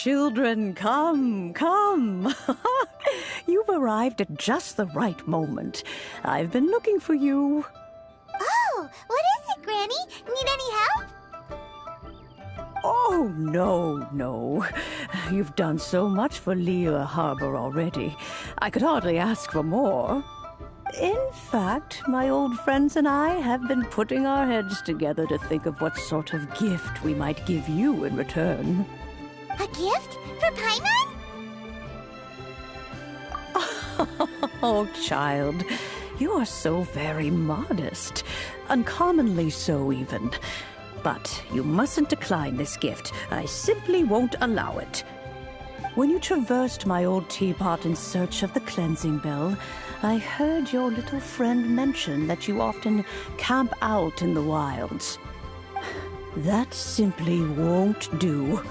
children, come, come. You've arrived at just the right moment. I've been looking for you. Oh, what is it, Granny? Need any help? Oh, no. You've done so much for Liyue Harbor already. I could hardly ask for more. In fact, my old friends and I have been putting our heads together to think of what sort of gift we might give you in return. A gift? For Paimon? Oh, child, you are so very modest. Uncommonly so, even. But you mustn't decline this gift. I simply won't allow it. When you traversed my old teapot in search of the cleansing bell, I heard your little friend mention that you often camp out in the wilds. That simply won't do.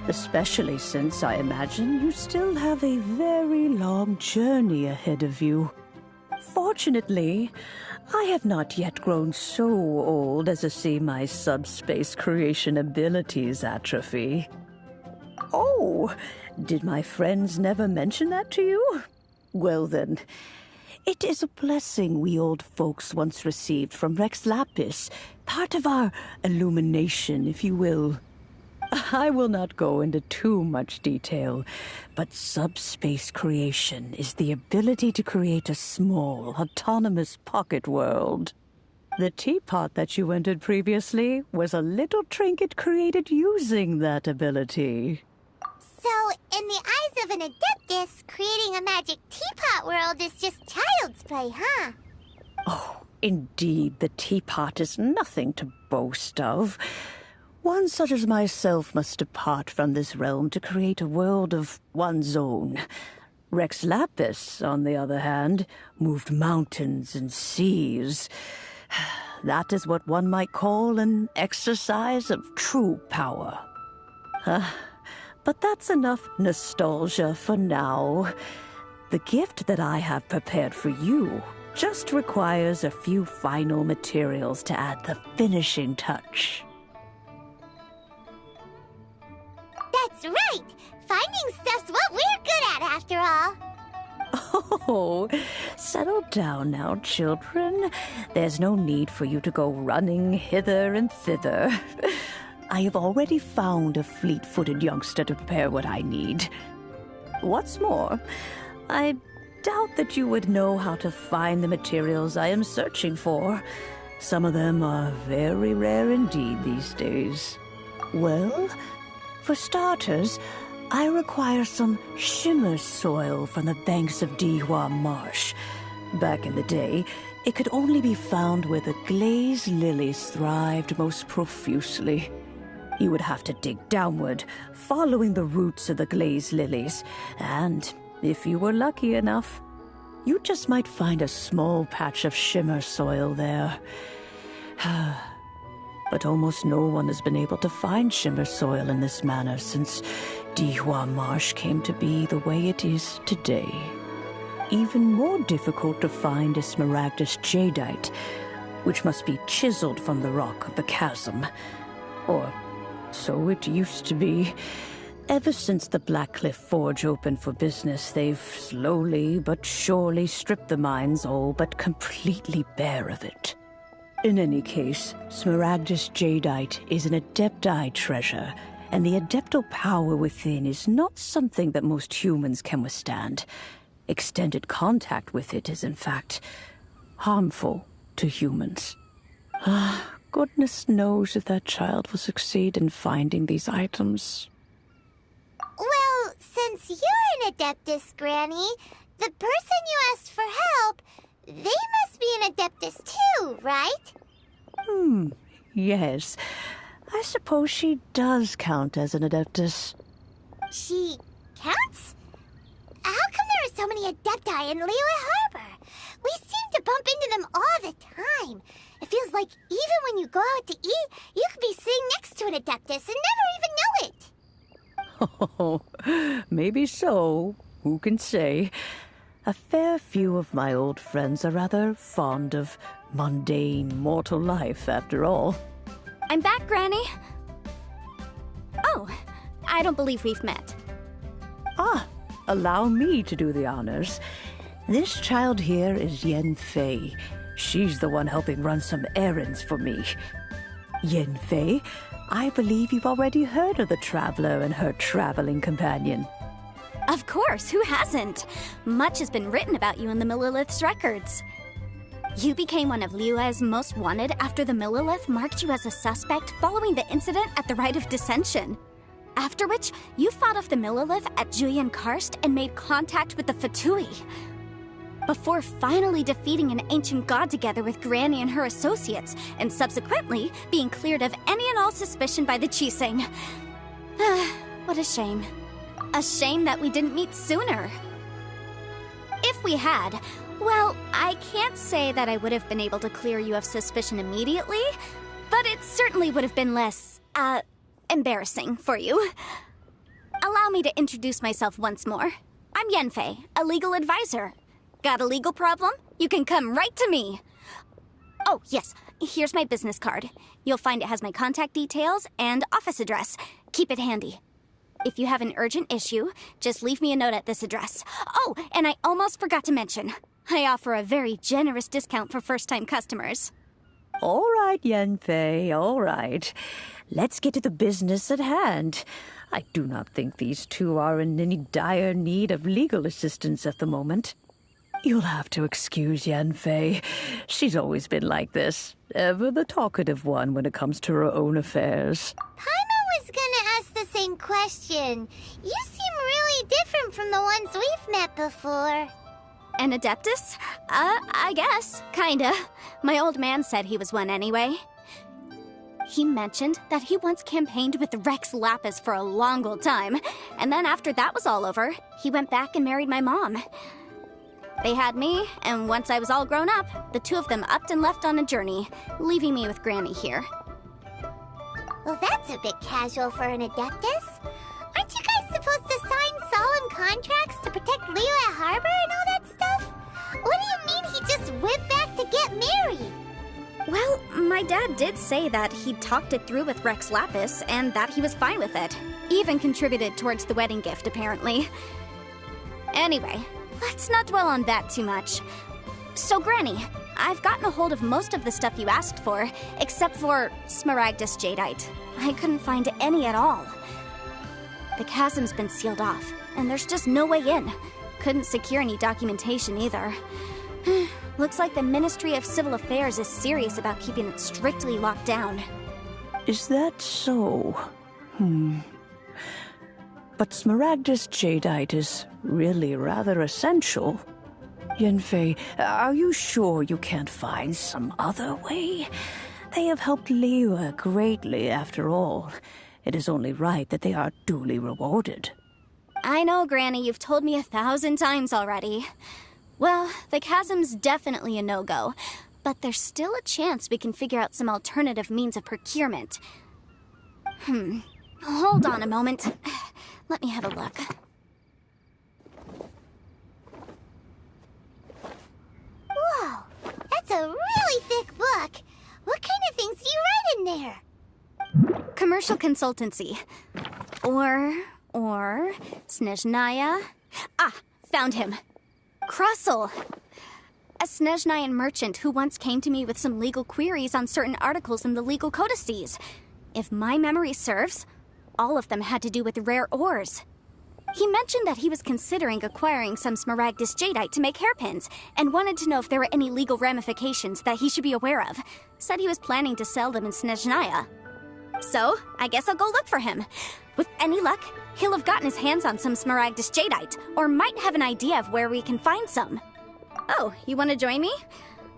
Especially since I imagine you still have a very long journey ahead of you. Fortunately, I have not yet grown so old as to see my subspace creation abilities atrophy. Oh, did my friends never mention that to you? Well then, it is a blessing we old folks once received from Rex Lapis, part of our illumination, if you will. I will not go into too much detail, but subspace creation is the ability to create a small, autonomous pocket world. The teapot that you entered previously was a little trinket created using that ability. So, in the eyes of an Adeptus, creating a magic teapot world is just child's play, huh? Oh, indeed, the teapot is nothing to boast of. One such as myself must depart from this realm to create a world of one's own. Rex Lapis, on the other hand, moved mountains and seas. That is what one might call an exercise of true power. But that's enough nostalgia for now. The gift that I have prepared for you just requires a few final materials to add the finishing touch. That's right! Finding stuff's what we're good at, after all. Oh, settle down now, children. There's no need for you to go running hither and thither. I have already found a fleet-footed youngster to prepare what I need. What's more, I doubt that you would know how to find the materials I am searching for. Some of them are very rare indeed these days. Well, for starters, I require some shimmer soil from the banks of Dihua Marsh. Back in the day, it could only be found where the glazed lilies thrived most profusely. You would have to dig downward, following the roots of the glazed lilies, and if you were lucky enough, you just might find a small patch of shimmer soil there. But almost no one has been able to find shimmer soil in this manner since Dihua Marsh came to be the way it is today. Even more difficult to find is smaragdus jadeite, which must be chiseled from the rock of the chasm. Or so it used to be. Ever since the Blackcliff Forge opened for business, they've slowly but surely stripped the mines all but completely bare of it. In any case, smaragdus jadeite is an adepti treasure, and the adeptal power within is not something that most humans can withstand. Extended contact with it is, in fact, harmful to humans. Goodness knows if that child will succeed in finding these items. Well, since you're an Adeptus, Granny, the person you asked for help, they must be an Adeptus too, right? Yes. I suppose she does count as an Adeptus. She counts? How come there are so many Adepti in Liyue Harbor? We seem to bump into them all the time. It feels like even when you go out to eat, you could be sitting next to an Adeptus and never even know it. Oh, maybe so. Who can say? A fair few of my old friends are rather fond of mundane mortal life, after all. I'm back, Granny. Oh, I don't believe we've met. Allow me to do the honors. This child here is Yen Fei. She's the one helping run some errands for me. Yen Fei, I believe you've already heard of the traveler and her traveling companion. Of course, who hasn't? Much has been written about you in the Millilith's records. You became one of Liyue's most wanted after the Millilith marked you as a suspect following the incident at the Rite of Dissension. After which, you fought off the Millilith at Julian Karst and made contact with the Fatui. Before finally defeating an ancient god together with Granny and her associates, and subsequently being cleared of any and all suspicion by the Chiseng. What a shame. A shame that we didn't meet sooner. If we had, well, I can't say that I would have been able to clear you of suspicion immediately, but it certainly would have been less, embarrassing for you. Allow me to introduce myself once more. I'm Yenfei, a legal advisor. Got a legal problem? You can come right to me. Oh, yes, here's my business card. You'll find it has my contact details and office address. Keep it handy. If you have an urgent issue, just leave me a note at this address. Oh, and I almost forgot to mention, I offer a very generous discount for first-time customers. All right, Yenfei, all right. Let's get to the business at hand. I do not think these two are in any dire need of legal assistance at the moment. You'll have to excuse Yenfei. She's always been like this, ever the talkative one when it comes to her own affairs. Paimon was gonna ask the same question. You seem really different from the ones we've met before. An Adeptus? I guess. Kinda. My old man said he was one anyway. He mentioned that he once campaigned with Rex Lapis for a long old time, and then after that was all over, he went back and married my mom. They had me, and once I was all grown up, the two of them upped and left on a journey, leaving me with Granny here. Well, that's a bit casual for an Adeptus. Aren't you guys supposed to sign solemn contracts to protect Liyue Harbor and all that stuff? What do you mean he just went back to get married? Well, my dad did say that he'd talked it through with Rex Lapis, and that he was fine with it. Even contributed towards the wedding gift, apparently. Anyway, let's not dwell on that too much. So, Granny, I've gotten a hold of most of the stuff you asked for, except for Smaragdus Jadeite. I couldn't find any at all. The chasm's been sealed off, and there's just no way in. Couldn't secure any documentation either. Looks like the Ministry of Civil Affairs is serious about keeping it strictly locked down. Is that so? But Smaragdus Jadeite is really rather essential. Yenfei, are you sure you can't find some other way? They have helped Liyue greatly, after all. It is only right that they are duly rewarded. I know, Granny, you've told me 1,000 times already. Well, the chasm's definitely a no-go, but there's still a chance we can figure out some alternative means of procurement. Hold on a moment. Let me have a look. Whoa, that's a really thick book. What kind of things do you write in there? Commercial consultancy. Or Snezhnaya. Found him. Krusel. A Snezhnayan merchant who once came to me with some legal queries on certain articles in the legal codices. If my memory serves, all of them had to do with rare ores. He mentioned that he was considering acquiring some Smaragdus Jadeite to make hairpins, and wanted to know if there were any legal ramifications that he should be aware of. Said he was planning to sell them in Snezhnaya. So, I guess I'll go look for him. With any luck, he'll have gotten his hands on some Smaragdus Jadeite, or might have an idea of where we can find some. Oh, you want to join me?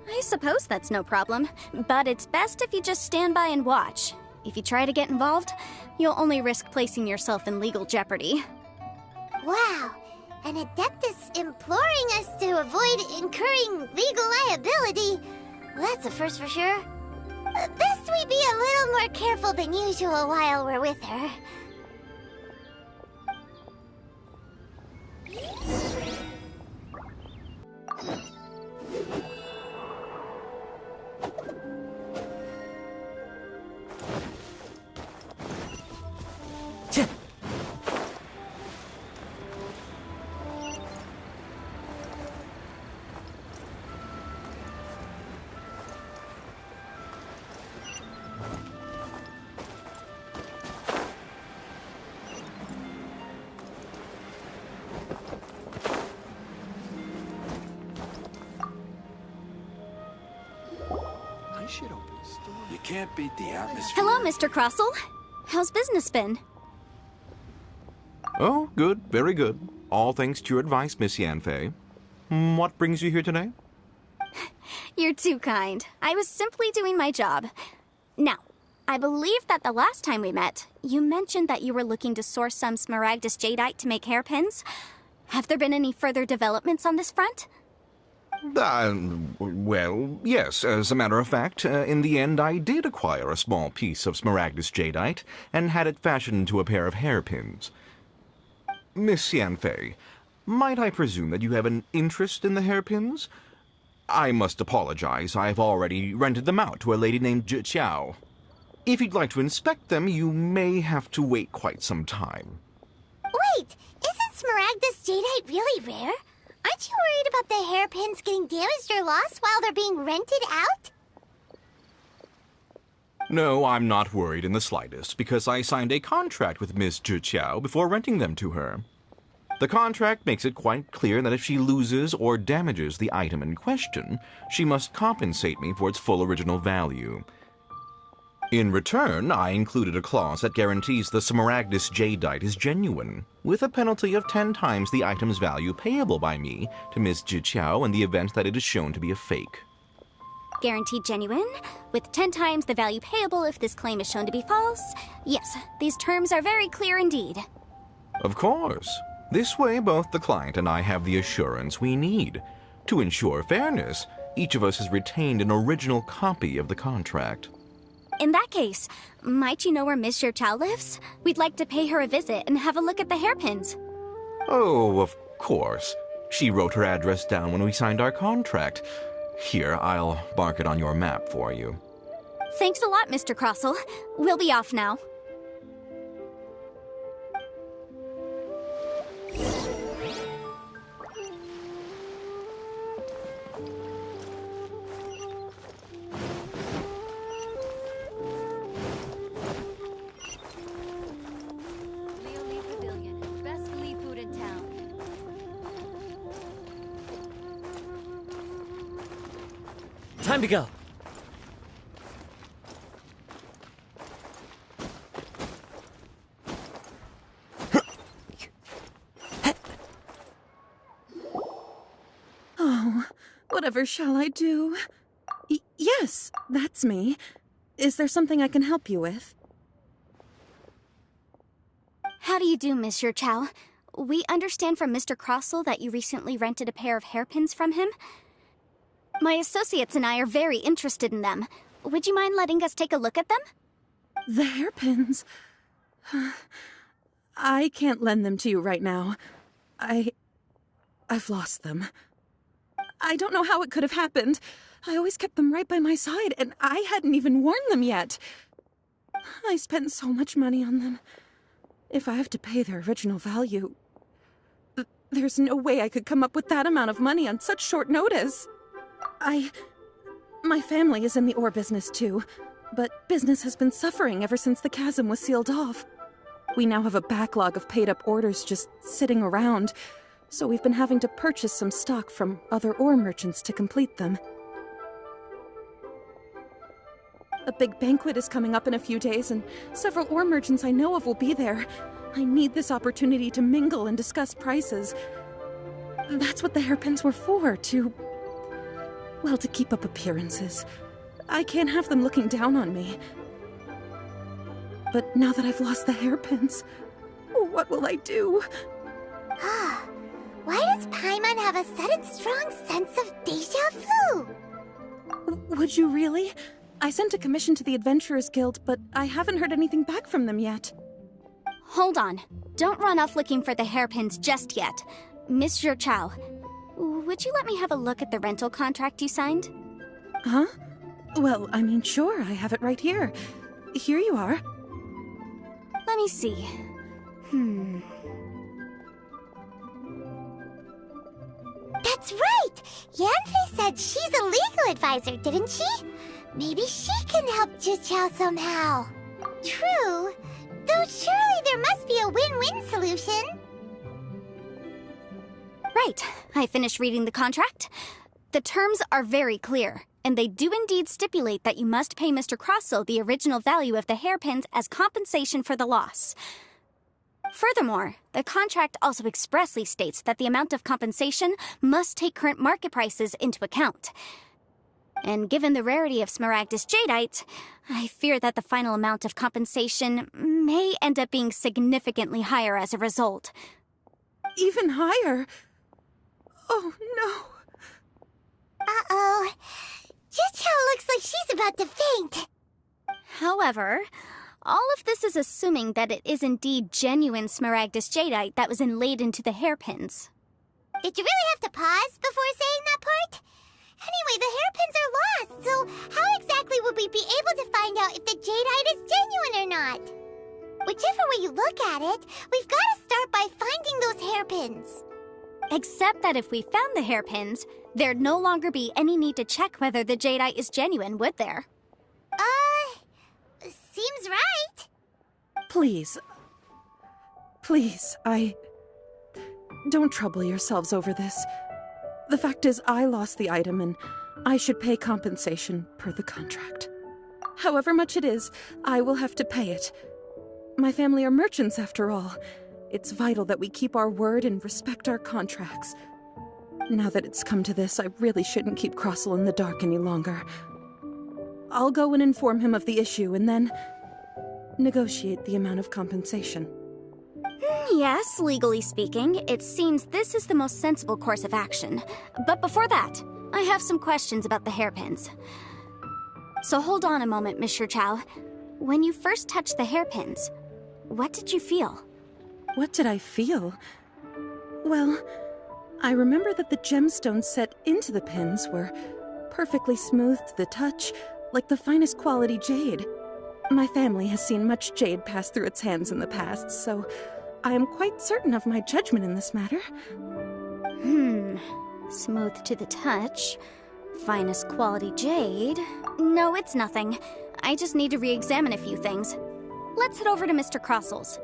I suppose that's no problem, but it's best if you just stand by and watch. If you try to get involved, you'll only risk placing yourself in legal jeopardy. Wow, an Adeptus imploring us to avoid incurring legal liability. Well, that's a first for sure. Best we be a little more careful than usual while we're with her. can't beat the atmosphere. Hello, Mr. Crossell. How's business been? Oh, good. Very good. All thanks to your advice, Miss Yanfei. What brings you here today? You're too kind. I was simply doing my job. Now, I believe that the last time we met, you mentioned that you were looking to source some smaragdus jadeite to make hairpins. Have there been any further developments on this front? Well, yes. As a matter of fact, in the end, I did acquire a small piece of smaragdus jadeite and had it fashioned into a pair of hairpins. Miss Yanfei, might I presume that you have an interest in the hairpins? I must apologize. I've already rented them out to a lady named Zhiqiao. If you'd like to inspect them, you may have to wait quite some time. Wait, isn't smaragdus jadeite really rare? Aren't you worried about the hairpins getting damaged or lost while they're being rented out? No, I'm not worried in the slightest, because I signed a contract with Miss Zhiqiao before renting them to her. The contract makes it quite clear that if she loses or damages the item in question, she must compensate me for its full original value. In return, I included a clause that guarantees the smaragdus jadeite is genuine, with a penalty of 10 times the item's value payable by me to Miss Zhiqiao in the event that it is shown to be a fake. Guaranteed genuine, with 10 times the value payable if this claim is shown to be false. Yes, these terms are very clear indeed. Of course. This way, both the client and I have the assurance we need. To ensure fairness, each of us has retained an original copy of the contract. In that case, might you know where Miss Zhiqiao lives? We'd like to pay her a visit and have a look at the hairpins. Oh, of course. She wrote her address down when we signed our contract. Here, I'll mark it on your map for you. Thanks a lot, Mr. Crossell. We'll be off now. Time to go. Oh, whatever shall I do? Yes, that's me. Is there something I can help you with? How do you do, Miss Zhiqiao? We understand from Mr. Crossell that you recently rented a pair of hairpins from him. My associates and I are very interested in them. Would you mind letting us take a look at them? The hairpins? I can't lend them to you right now. I've lost them. I don't know how it could have happened. I always kept them right by my side, and I hadn't even worn them yet. I spent so much money on them. If I have to pay their original value, there's no way I could come up with that amount of money on such short notice. My family is in the ore business too, but business has been suffering ever since the chasm was sealed off. We now have a backlog of paid-up orders just sitting around, so we've been having to purchase some stock from other ore merchants to complete them. A big banquet is coming up in a few days, and several ore merchants I know of will be there. I need this opportunity to mingle and discuss prices. That's what the hairpins were for, to keep up appearances. I can't have them looking down on me. But now that I've lost the hairpins, what will I do? Why does Paimon have a sudden strong sense of déjà vu? Would you really? I sent a commission to the Adventurers Guild, but I haven't heard anything back from them yet. Hold on. Don't run off looking for the hairpins just yet. Miss Zhiqiao, would you let me have a look at the rental contract you signed? Huh? Well, I mean, sure, I have it right here. Here you are. Let me see. That's right! Yanfei said she's a legal advisor, didn't she? Maybe she can help Zhiqiao somehow. True. Though surely there must be a win-win solution. Right. I finished reading the contract. The terms are very clear. and they do indeed stipulate that you must pay Mr. Crossel the original value of the hairpins as compensation for the loss. Furthermore, the contract also expressly states that the amount of compensation must take current market prices into account. And given the rarity of Smaragdus Jadeite, I fear that the final amount of compensation may end up being significantly higher as a result. Even higher? Oh, no. Uh-oh. Jucho looks like she's about to faint. However, all of this is assuming that it is indeed genuine Smaragdus Jadeite that was inlaid into the hairpins. Did you really have to pause before saying that part? Anyway, the hairpins are lost, so how exactly would we be able to find out if the jadeite is genuine or not? Whichever way you look at it, we've got to start by finding those hairpins. Except that if we found the hairpins, there'd no longer be any need to check whether the jadeite is genuine, would there? Seems right. Please. Please, Don't trouble yourselves over this. The fact is, I lost the item, and I should pay compensation per the contract. However much it is, I will have to pay it. My family are merchants, after all. It's vital that we keep our word and respect our contracts. Now that it's come to this, I really shouldn't keep Crossel in the dark any longer. I'll go and inform him of the issue, and then negotiate the amount of compensation. Yes, legally speaking, it seems this is the most sensible course of action. But before that, I have some questions about the hairpins. So hold on a moment, Mr. Chow. When you first touched the hairpins, what did you feel? What did I feel? Well, I remember that the gemstones set into the pins were perfectly smooth to the touch, like the finest quality jade. My family has seen much jade pass through its hands in the past, so I am quite certain of my judgment in this matter. Smooth to the touch. Finest quality jade. No, it's nothing. I just need to re-examine a few things. Let's head over to Mr. Crossel's.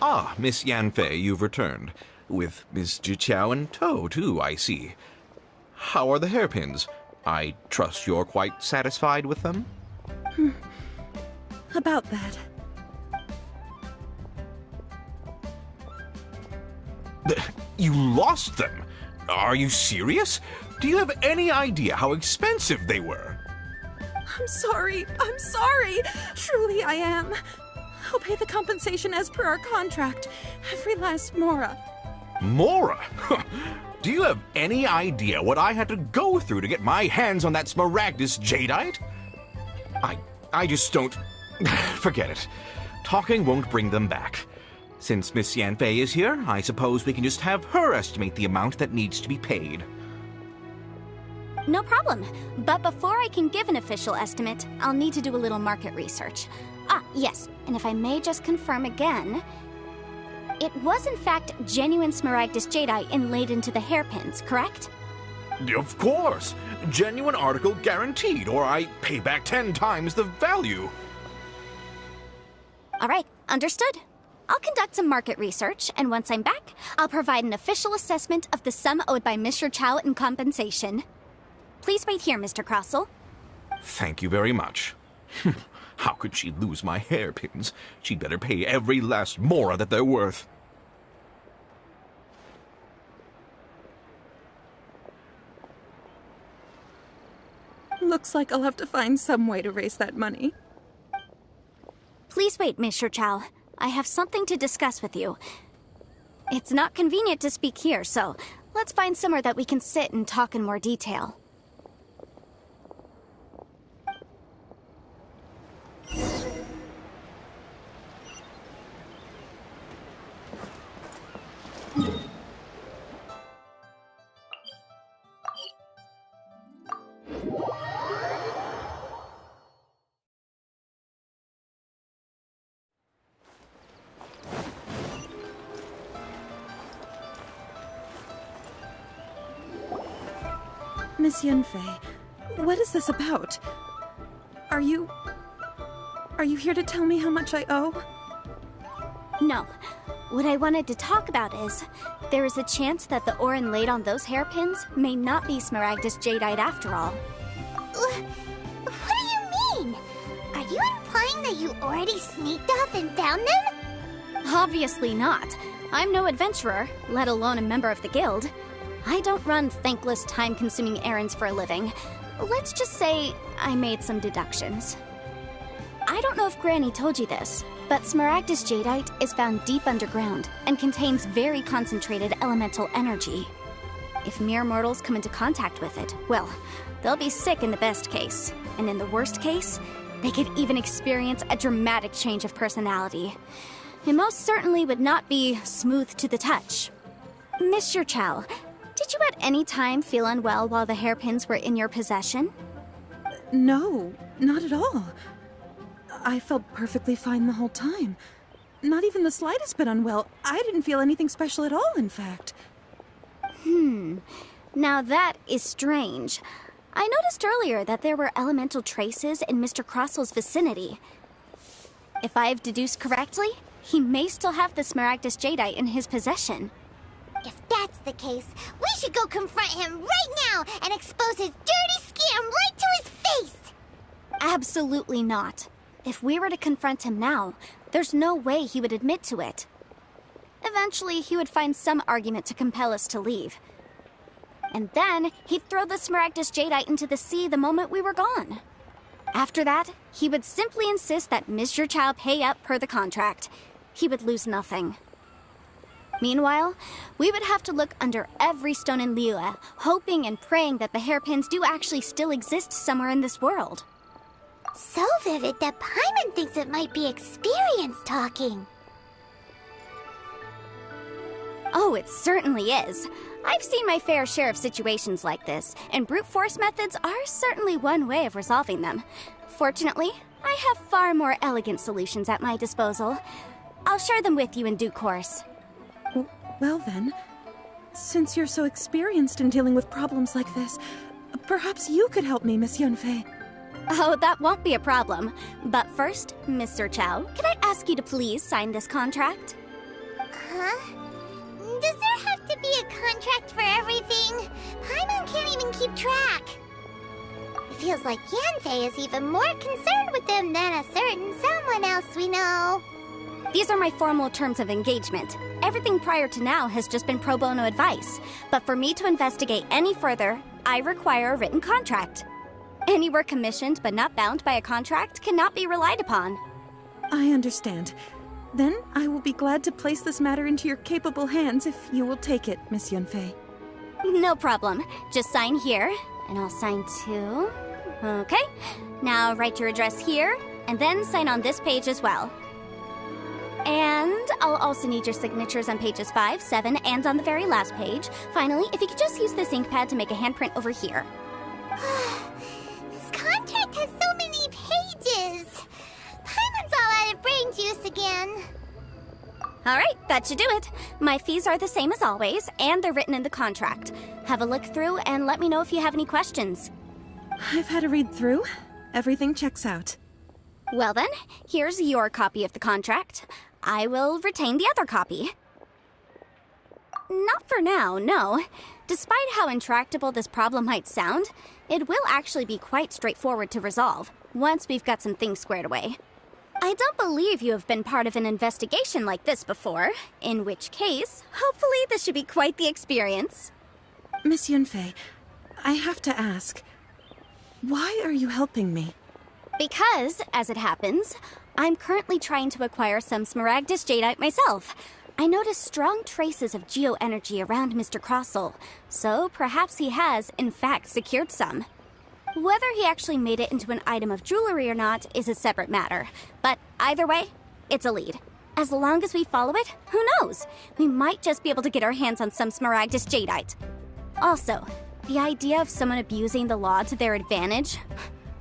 Ah, Miss Yanfei, you've returned. With Miss Jiqiao in tow, too, I see. How are the hairpins? I trust you're quite satisfied with them? About that. You lost them? Are you serious? Do you have any idea how expensive they were? I'm sorry. Truly I am. I'll pay the compensation as per our contract. Every last mora. Mora? Do you have any idea what I had to go through to get my hands on that Smaragdus Jadeite? I just don't... Forget it. Talking won't bring them back. Since Miss Yanfei is here, I suppose we can just have her estimate the amount that needs to be paid. No problem. But before I can give an official estimate, I'll need to do a little market research. Ah, yes, and if I may just confirm again, it was in fact genuine Smaragdus Jadeite inlaid into the hairpins, correct? Of course! Genuine article guaranteed, or I pay back 10 times the value. All right, understood. I'll conduct some market research, and once I'm back, I'll provide an official assessment of the sum owed by Mr. Chow in compensation. Please wait here, Mr. Crossel. Thank you very much. How could she lose my hairpins? She'd better pay every last mora that they're worth. Looks like I'll have to find some way to raise that money. Please wait, Mr. Chow. I have something to discuss with you. It's not convenient to speak here, so let's find somewhere that we can sit and talk in more detail. Miss Yanfei, What is this about? Are you here to tell me how much I owe? No. What I wanted to talk about is, there is a chance that the ore inlaid on those hairpins may not be Smaragdus Jadeite after all. What do you mean? Are you implying that you already sneaked off and found them? Obviously not. I'm no adventurer, let alone a member of the guild. I don't run thankless, time-consuming errands for a living. Let's just say I made some deductions. I don't know if Granny told you this, but Smaragdus Jadeite is found deep underground and contains very concentrated elemental energy. If mere mortals come into contact with it, well, they'll be sick in the best case, and in the worst case, they could even experience a dramatic change of personality. It most certainly would not be smooth to the touch. Mr. Chow, did you at any time feel unwell while the hairpins were in your possession? No, not at all. I felt perfectly fine the whole time. Not even the slightest bit unwell. I didn't feel anything special at all, in fact. Now that is strange. I noticed earlier that there were elemental traces in Mr. Crossel's vicinity. If I've deduced correctly, he may still have the Smaragdus Jadeite in his possession. If that's the case, we should go confront him right now and expose his dirty scam right to his face! Absolutely not. If we were to confront him now, there's no way he would admit to it. Eventually, he would find some argument to compel us to leave. And then, he'd throw the Smaragdus Jadeite into the sea the moment we were gone. After that, he would simply insist that Mr. Chow pay up per the contract. He would lose nothing. Meanwhile, we would have to look under every stone in Liyue, hoping and praying that the hairpins do actually still exist somewhere in this world. So vivid that Paimon thinks it might be experience talking. Oh, it certainly is. I've seen my fair share of situations like this, and brute force methods are certainly one way of resolving them. Fortunately, I have far more elegant solutions at my disposal. I'll share them with you in due course. Well then, since you're so experienced in dealing with problems like this, perhaps you could help me, Miss Yunfei. Oh, that won't be a problem. But first, Mr. Chow, can I ask you to please sign this contract? Huh? Does there have to be a contract for everything? Paimon can't even keep track. It feels like Yanfei is even more concerned with them than a certain someone else we know. These are my formal terms of engagement. Everything prior to now has just been pro bono advice. But for me to investigate any further, I require a written contract. Any work commissioned but not bound by a contract cannot be relied upon. I understand. Then I will be glad to place this matter into your capable hands if you will take it, Miss Yunfei. No problem. Just sign here, and I'll sign too. Okay. Now write your address here, and then sign on this page as well. And I'll also need your signatures on pages 5, 7, and on the very last page. Finally, if you could just use this ink pad to make a handprint over here. This contract has so many pages. Paimon's all out of brain juice again. Alright, that should do it. My fees are the same as always, and they're written in the contract. Have a look through and let me know if you have any questions. I've had a read through. Everything checks out. Well then, here's your copy of the contract. I will retain the other copy. Not for now, no. Despite how intractable this problem might sound, it will actually be quite straightforward to resolve, once we've got some things squared away. I don't believe you have been part of an investigation like this before, in which case, hopefully this should be quite the experience. Miss Yunfei, I have to ask, why are you helping me? Because, as it happens, I'm currently trying to acquire some Smaragdus Jadeite myself. I noticed strong traces of geo-energy around Mr. Crossel, so perhaps he has, in fact, secured some. Whether he actually made it into an item of jewelry or not is a separate matter, but either way, it's a lead. As long as we follow it, who knows? We might just be able to get our hands on some Smaragdus Jadeite. Also, the idea of someone abusing the law to their advantage,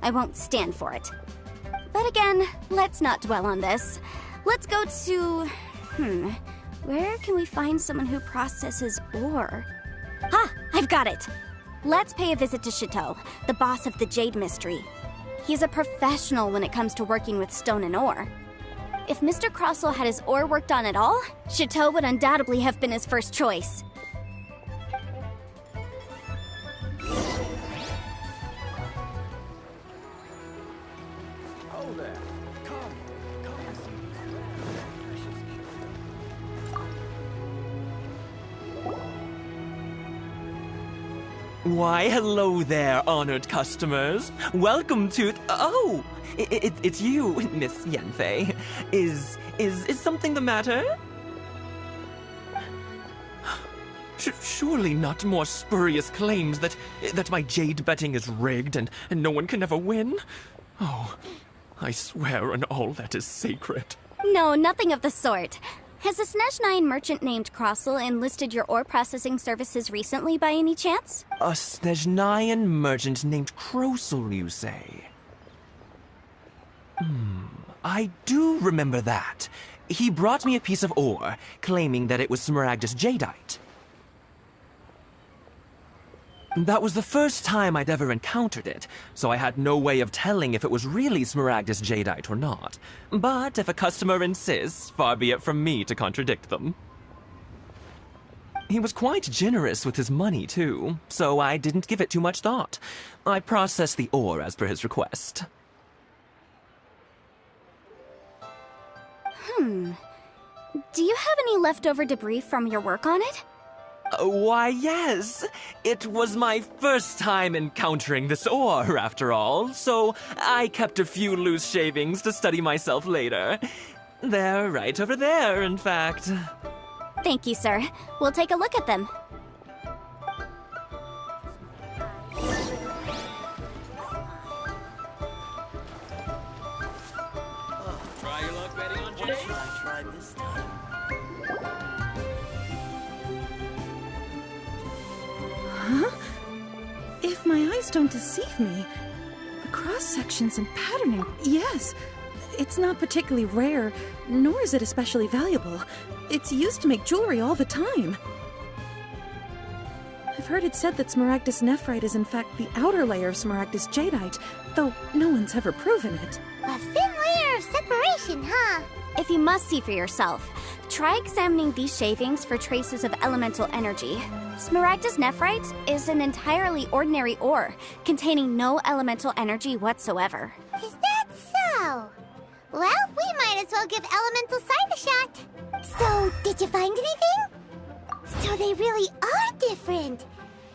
I won't stand for it. But again, let's not dwell on this. Let's go to... where can we find someone who processes ore? Ah, I've got it! Let's pay a visit to Chateau, the boss of the Jade Mystery. He's a professional when it comes to working with stone and ore. If Mr. Crossell had his ore worked on at all, Chateau would undoubtedly have been his first choice. Oh there. Come and see these precious. Why, hello there, honored customers. Welcome to... Oh! It's you, Miss Yanfei. Is something the matter? Surely not more spurious claims that my jade betting is rigged and no one can ever win? Oh, I swear on all that is sacred. No, nothing of the sort. Has a Snezhnyan merchant named Crossell enlisted your ore processing services recently by any chance? A Snezhnyan merchant named Crossell, you say? I do remember that. He brought me a piece of ore, claiming that it was Smaragdus jadeite. That was the first time I'd ever encountered it, so I had no way of telling if it was really Smaragdus jadeite or not. But if a customer insists, far be it from me to contradict them. He was quite generous with his money, too, so I didn't give it too much thought. I processed the ore as per his request. Do you have any leftover debris from your work on it? Why, yes. It was my first time encountering this ore, after all, so I kept a few loose shavings to study myself later. They're right over there, in fact. Thank you, sir. We'll take a look at them. Try your luck betting on Jade? Try this time. Huh? If my eyes don't deceive me, the cross-sections and patterning, yes. It's not particularly rare, nor is it especially valuable. It's used to make jewelry all the time. I've heard it said that Smaragdus nephrite is in fact the outer layer of Smaragdus jadeite, though no one's ever proven it. A thin layer of separation, huh? If you must see for yourself, try examining these shavings for traces of elemental energy. Smaragdus nephrite is an entirely ordinary ore, containing no elemental energy whatsoever. Is that so? Well, we might as well give Elemental Sight a shot. So, did you find anything? So they really are different.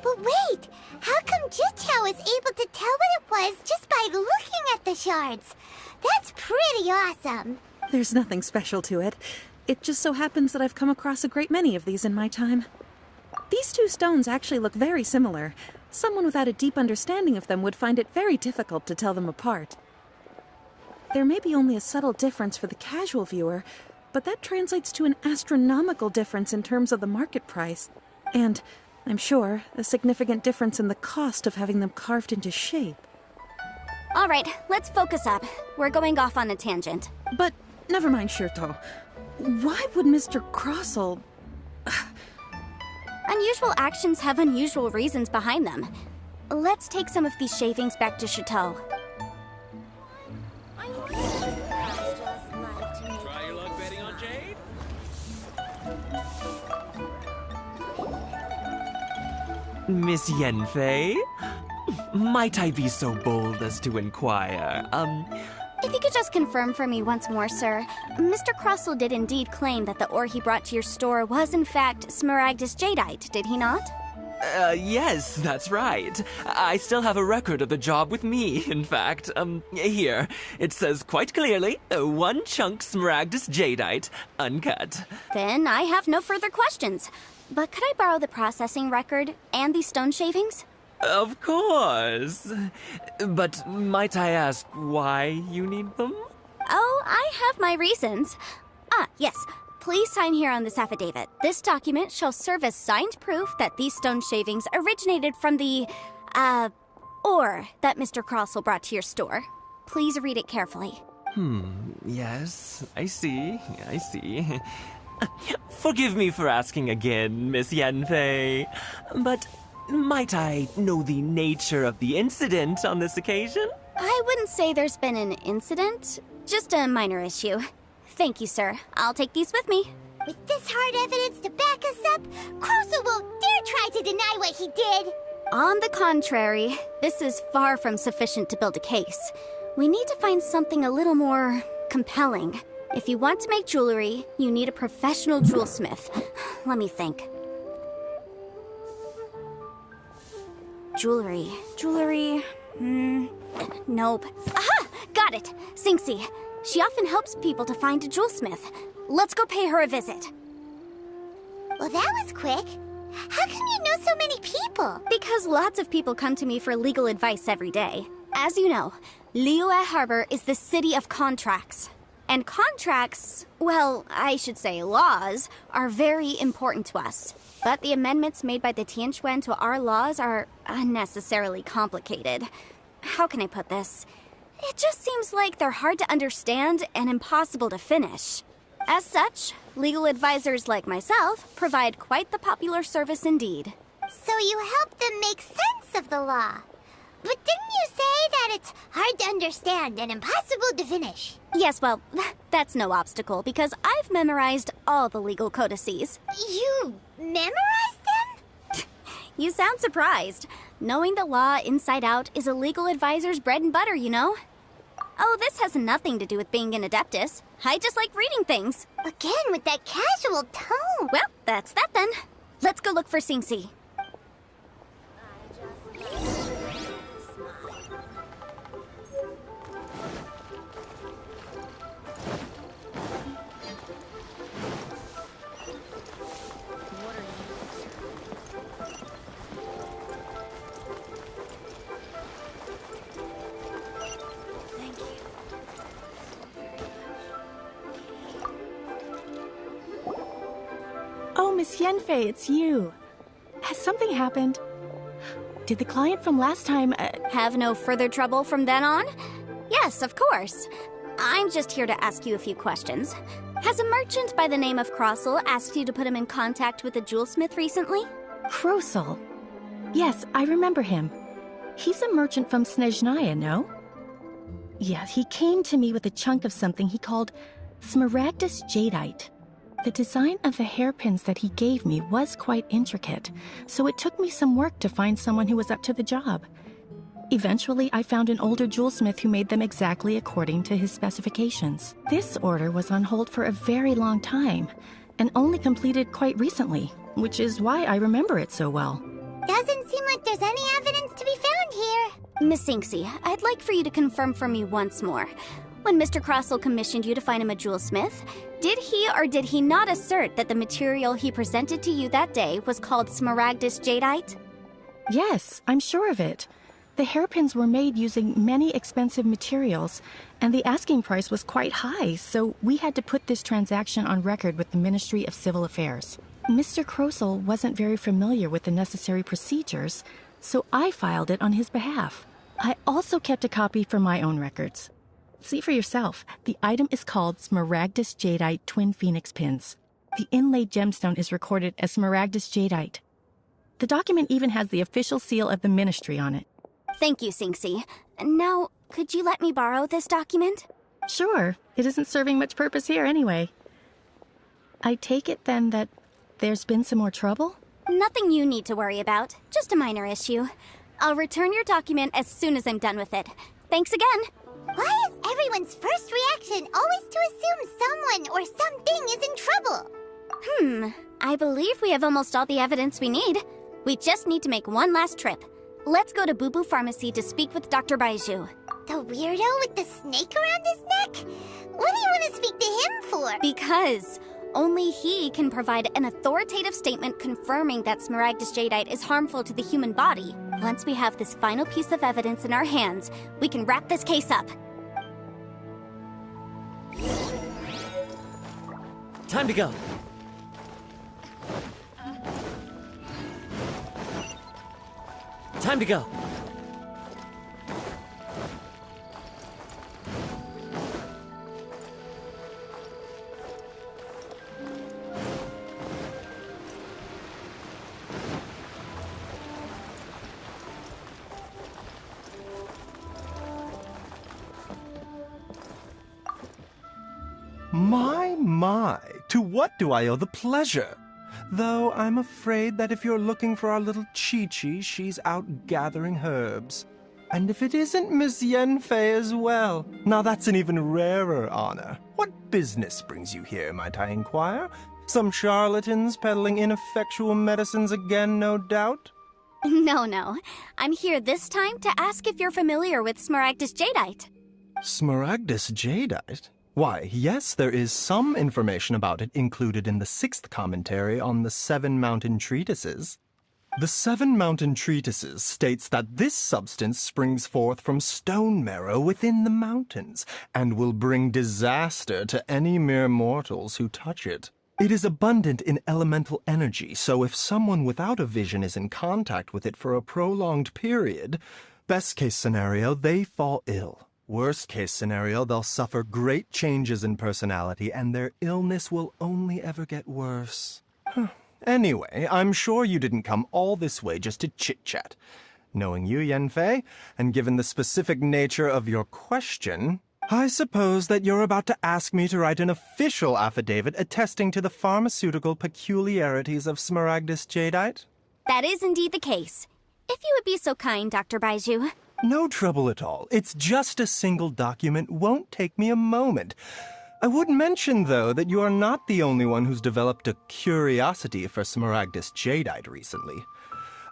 But wait, how come Jichao was able to tell what it was just by looking at the shards? That's pretty awesome. There's nothing special to it. It just so happens that I've come across a great many of these in my time. These two stones actually look very similar. Someone without a deep understanding of them would find it very difficult to tell them apart. There may be only a subtle difference for the casual viewer, but that translates to an astronomical difference in terms of the market price. And, I'm sure, a significant difference in the cost of having them carved into shape. All right, let's focus up. We're going off on a tangent. But, never mind, Shirto. Why would Mr. Crossell... Unusual actions have unusual reasons behind them. Let's take some of these shavings back to Chateau. Try your luck betting on Jade? Miss Yanfei? Might I be so bold as to inquire, If you could just confirm for me once more, sir. Mr. Crossell did indeed claim that the ore he brought to your store was in fact Smaragdus jadeite, did he not? Yes, that's right. I still have a record of the job with me, in fact. Here. It says quite clearly, 1 chunk Smaragdus jadeite, uncut. Then I have no further questions. But could I borrow the processing record and these stone shavings? Of course. But might I ask why you need them? Oh, I have my reasons. Ah, yes. Please sign here on this affidavit. This document shall serve as signed proof that these stone shavings originated from the, ore that Mr. Crossell brought to your store. Please read it carefully. Yes, I see. Forgive me for asking again, Miss Yanfei, but Might I know the nature of the incident on this occasion? I wouldn't say there's been an incident, just a minor issue. Thank you, sir. I'll take these with me. With this hard evidence to back us up, Croso won't dare try to deny what he did. On the contrary, this is far from sufficient to build a case. We need to find something a little more compelling. If you want to make jewelry, you need a professional jewelsmith. Let me think. Jewelry. Nope. Aha! Got it! Sinxie. She often helps people to find a jewelsmith. Let's go pay her a visit. Well, that was quick. How come you know so many people? Because lots of people come to me for legal advice every day. As you know, Liyue Harbor is the city of contracts. And contracts, well, I should say laws, are very important to us. But the amendments made by the Tianquan to our laws are unnecessarily complicated. How can I put this? It just seems like they're hard to understand and impossible to finish. As such, legal advisors like myself provide quite the popular service indeed. So you help them make sense of the law. But didn't you say that it's hard to understand and impossible to finish? Yes, well, that's no obstacle because I've memorized all the legal codices. You memorized them? You sound surprised. Knowing the law inside out is a legal advisor's bread and butter, you know? Oh, this has nothing to do with being an adeptus. I just like reading things. Again, with that casual tone. Well, that's that then. Let's go look for Sinxie. Oh, Miss Yenfei, it's you. Has something happened? Did the client from last time, Have no further trouble from then on? Yes, of course. I'm just here to ask you a few questions. Has a merchant by the name of Crossel asked you to put him in contact with a jewelsmith recently? Krosel? Yes, I remember him. He's a merchant from Snezhnaya, no? Yeah, he came to me with a chunk of something he called Smaragdus Jadeite. The design of the hairpins that he gave me was quite intricate, so it took me some work to find someone who was up to the job. Eventually, I found an older jewelsmith who made them exactly according to his specifications. This order was on hold for a very long time, and only completed quite recently, which is why I remember it so well. Doesn't seem like there's any evidence to be found here. Miss Sinxie, I'd like for you to confirm for me once more. When Mr. Crossel commissioned you to find him a jewelsmith, did he or did he not assert that the material he presented to you that day was called Smaragdus Jadeite? Yes, I'm sure of it. The hairpins were made using many expensive materials, and the asking price was quite high, so we had to put this transaction on record with the Ministry of Civil Affairs. Mr. Crossel wasn't very familiar with the necessary procedures, so I filed it on his behalf. I also kept a copy for my own records. See for yourself, the item is called Smaragdus Jadeite Twin Phoenix Pins. The inlaid gemstone is recorded as Smaragdus Jadeite. The document even has the official seal of the ministry on it. Thank you, Sinxie. Now, could you let me borrow this document? Sure, it isn't serving much purpose here anyway. I take it then that there's been some more trouble? Nothing you need to worry about, just a minor issue. I'll return your document as soon as I'm done with it. Thanks again. Why is everyone's first reaction always to assume someone or something is in trouble? I believe we have almost all the evidence we need. We just need to make one last trip. Let's go to Boo Boo Pharmacy to speak with Dr. Baiju. The weirdo with the snake around his neck? What do you want to speak to him for? Because only he can provide an authoritative statement confirming that Smaragdus Jadeite is harmful to the human body. Once we have this final piece of evidence in our hands, we can wrap this case up. Time to go. Time to go. My, to what do I owe the pleasure? Though I'm afraid that if you're looking for our little Chi-Chi, she's out gathering herbs. And if it isn't Miss Yanfei as well, now that's an even rarer honor. What business brings you here, might I inquire? Some charlatans peddling ineffectual medicines again, no doubt? No. I'm here this time to ask if you're familiar with Smaragdus Jadeite. Smaragdus Jadeite? Why, yes, there is some information about it included in the 6th commentary on the 7 Mountain Treatises. The 7 Mountain Treatises states that this substance springs forth from stone marrow within the mountains, and will bring disaster to any mere mortals who touch it. It is abundant in elemental energy, so if someone without a vision is in contact with it for a prolonged period, best case scenario, they fall ill. Worst case scenario, they'll suffer great changes in personality, and their illness will only ever get worse. Anyway, I'm sure you didn't come all this way just to chit-chat. Knowing you, Yanfei, and given the specific nature of your question, I suppose that you're about to ask me to write an official affidavit attesting to the pharmaceutical peculiarities of Smaragdus Jadeite? That is indeed the case. If you would be so kind, Dr. Baiju. No trouble at all. It's just a single document. Won't take me a moment. I would mention, though, that you are not the only one who's developed a curiosity for Smaragdus Jadeite recently.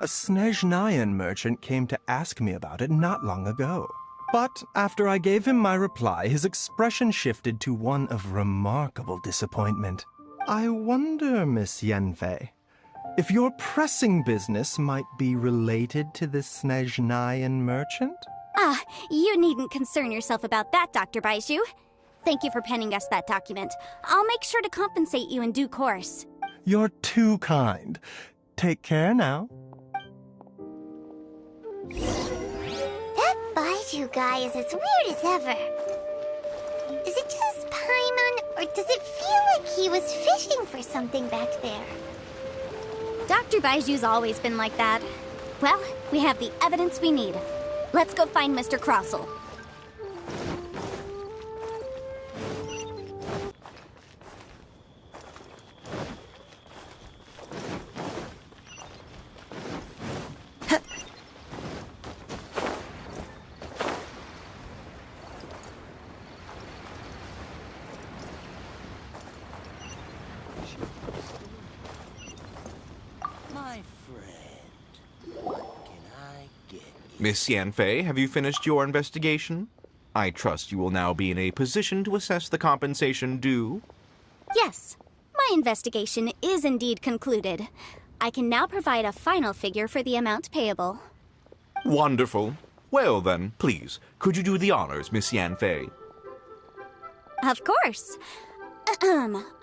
A Snezhnayan merchant came to ask me about it not long ago. But after I gave him my reply, his expression shifted to one of remarkable disappointment. I wonder, Miss Yanfei, if your pressing business might be related to this Snezhnayan merchant? You needn't concern yourself about that, Dr. Baiju. Thank you for penning us that document. I'll make sure to compensate you in due course. You're too kind. Take care now. That Baiju guy is as weird as ever. Is it just Paimon, or does it feel like he was fishing for something back there? Dr. Baiju's always been like that. Well, we have the evidence we need. Let's go find Mr. Crossell. Miss Yanfei, have you finished your investigation? I trust you will now be in a position to assess the compensation due. Yes, my investigation is indeed concluded. I can now provide a final figure for the amount payable. Wonderful. Well then, please, could you do the honors, Miss Yanfei? Of course.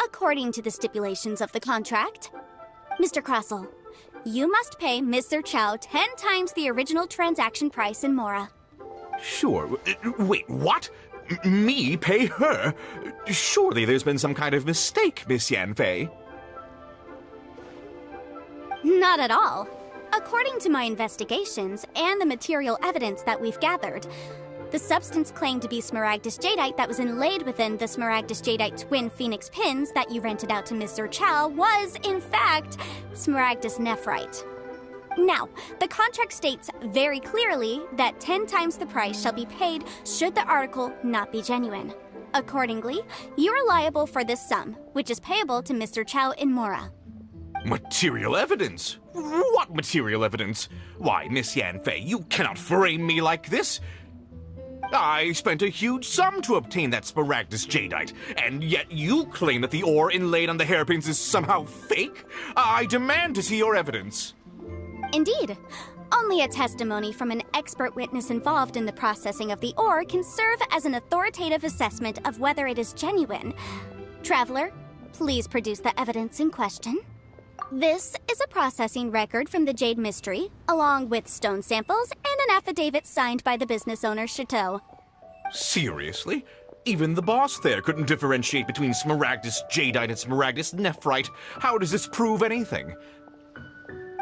According to the stipulations of the contract, Mr. Crossell, you must pay Mr. Chow 10 times the original transaction price in Mora. Sure. Wait, what? Me pay her? Surely there's been some kind of mistake, Miss Yanfei. Not at all. According to my investigations and the material evidence that we've gathered, the substance claimed to be Smaragdus Jadeite that was inlaid within the Smaragdus Jadeite twin phoenix pins that you rented out to Mr. Chow was, in fact, Smaragdus Nephrite. Now, the contract states very clearly that 10 times the price shall be paid should the article not be genuine. Accordingly, you are liable for this sum, which is payable to Mr. Chow in Mora. Material evidence? What material evidence? Why, Miss Yanfei, you cannot frame me like this. I spent a huge sum to obtain that Smaragdus Jadeite, and yet you claim that the ore inlaid on the hairpins is somehow fake? I demand to see your evidence. Indeed. Only a testimony from an expert witness involved in the processing of the ore can serve as an authoritative assessment of whether it is genuine. Traveler, please produce the evidence in question. This is a processing record from the Jade Mystery, along with stone samples and an affidavit signed by the business owner, Chateau. Seriously? Even the boss there couldn't differentiate between Smaragdus Jadeite and Smaragdus Nephrite. How does this prove anything?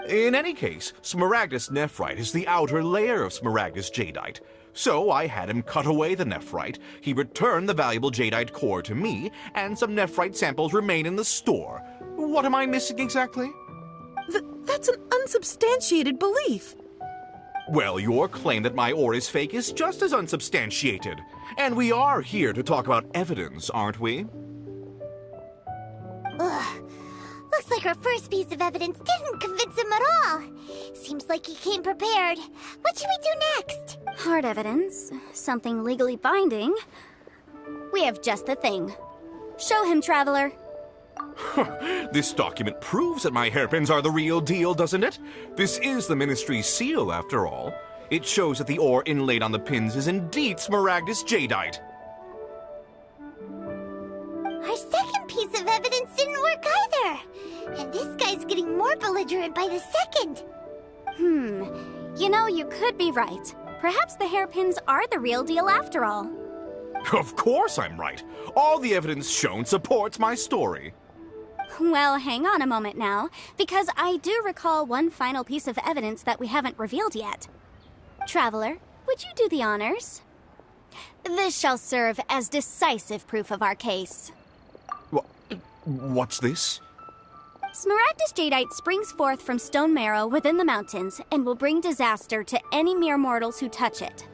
In any case, Smaragdus Nephrite is the outer layer of Smaragdus Jadeite. So I had him cut away the nephrite, he returned the valuable jadeite core to me, and some nephrite samples remain in the store. What am I missing exactly? That's an unsubstantiated belief. Well, your claim that my ore is fake is just as unsubstantiated. And we are here to talk about evidence, aren't we? Ugh. Looks like our first piece of evidence didn't convince him at all. Seems like he came prepared. What should we do next? Hard evidence. Something legally binding. We have just the thing. Show him, Traveler. This document proves that my hairpins are the real deal, doesn't it? This is the Ministry's seal, after all. It shows that the ore inlaid on the pins is indeed Smaragdus jadeite. Our second piece of evidence didn't work either. And this guy's getting more belligerent by the second. You know, you could be right. Perhaps the hairpins are the real deal after all. Of course I'm right. All the evidence shown supports my story. Well, hang on a moment now, because I do recall one final piece of evidence that we haven't revealed yet. Traveler, would you do the honors? This shall serve as decisive proof of our case. What's this? Smaragdus jadeite springs forth from stone marrow within the mountains and will bring disaster to any mere mortals who touch it.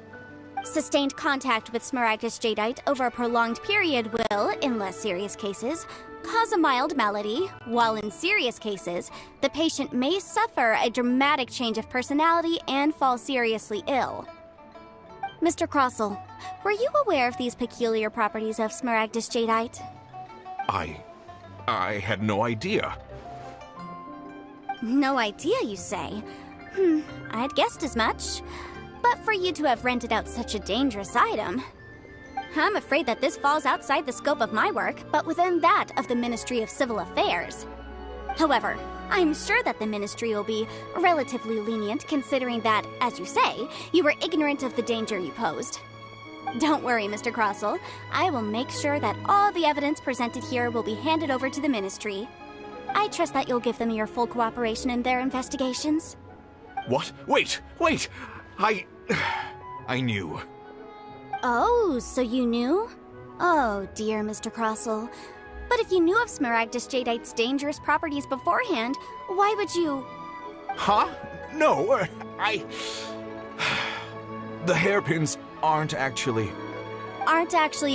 Sustained contact with Smaragdus jadeite over a prolonged period will, in less serious cases, cause a mild malady, while in serious cases, the patient may suffer a dramatic change of personality and fall seriously ill. Mr. Crossell, were you aware of these peculiar properties of Smaragdus jadeite? I had no idea. No idea, you say? I'd guessed as much. But for you to have rented out such a dangerous item... I'm afraid that this falls outside the scope of my work, but within that of the Ministry of Civil Affairs. However, I'm sure that the Ministry will be relatively lenient considering that, as you say, you were ignorant of the danger you posed. Don't worry, Mr. Crossell. I will make sure that all the evidence presented here will be handed over to the Ministry. I trust that you'll give them your full cooperation in their investigations. What? Wait! I knew. Oh, so you knew? Oh, dear Mr. Crossell. But if you knew of Smaragdus jadeite's dangerous properties beforehand, why would you... Huh? No, The hairpins aren't actually